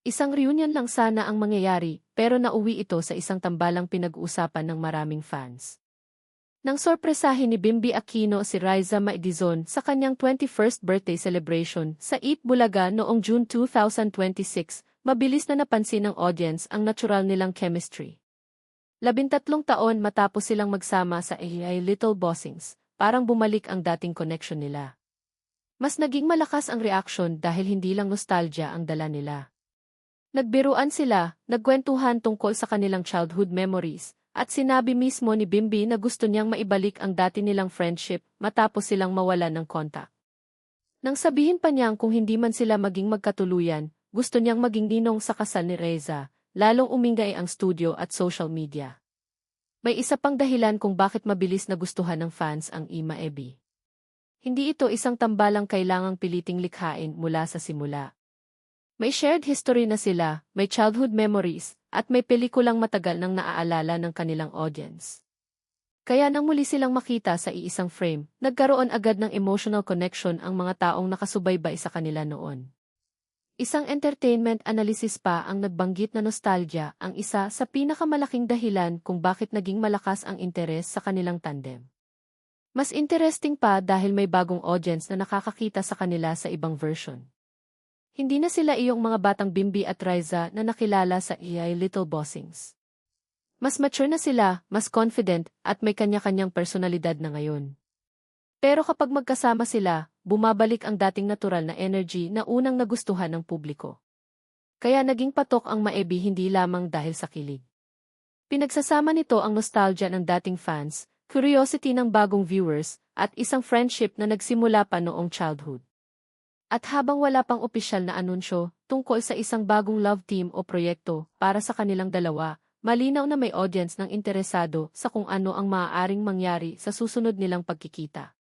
Isang reunion lang sana ang mangyayari, pero nauwi ito sa isang tambalang pinag-uusapan ng maraming fans. Nang sorpresahin ni Bimbi Aquino si Riza Maidizon sa kanyang 21st birthday celebration sa Eat Bulaga noong June 2026, mabilis na napansin ng audience ang natural nilang chemistry. 13 taon matapos silang magsama sa AI Little Bossings, parang bumalik ang dating connection nila. Mas naging malakas ang reaksyon dahil hindi lang nostalgia ang dala nila. Nagbiruan sila, nagkwentuhan tungkol sa kanilang childhood memories, at sinabi mismo ni Bimbi na gusto niyang maibalik ang dati nilang friendship matapos silang mawalan ng kontak. Nang sabihin pa niyang kung hindi man sila maging magkatuluyan, gusto niyang maging ninong sa kasal ni Reza, lalong umingay ang studio at social media. May isa pang dahilan kung bakit mabilis nagustuhan ng fans ang Ima Ebi. Hindi ito isang tambalang kailangang piliting likhain mula sa simula. May shared history na sila, may childhood memories, at may pelikulang matagal nang naaalala ng kanilang audience. Kaya nang muli silang makita sa iisang frame, nagkaroon agad ng emotional connection ang mga taong nakasubaybay sa kanila noon. Isang entertainment analysis pa ang nagbanggit na nostalgia ang isa sa pinakamalaking dahilan kung bakit naging malakas ang interes sa kanilang tandem. Mas interesting pa dahil may bagong audience na nakakakita sa kanila sa ibang version. Hindi na sila iyong mga batang Bimbi at Riza na nakilala sa AI Little Bossings. Mas mature na sila, mas confident, at may kanya-kanyang personalidad na ngayon. Pero kapag magkasama sila, bumabalik ang dating natural na energy na unang nagustuhan ng publiko. Kaya naging patok ang Maebi hindi lamang dahil sa kilig. Pinagsasama nito ang nostalgia ng dating fans, curiosity ng bagong viewers, at isang friendship na nagsimula pa noong childhood. At habang wala pang opisyal na anunsyo tungkol sa isang bagong love team o proyekto para sa kanilang dalawa, malinaw na may audience ng interesado sa kung ano ang maaaring mangyari sa susunod nilang pagkikita.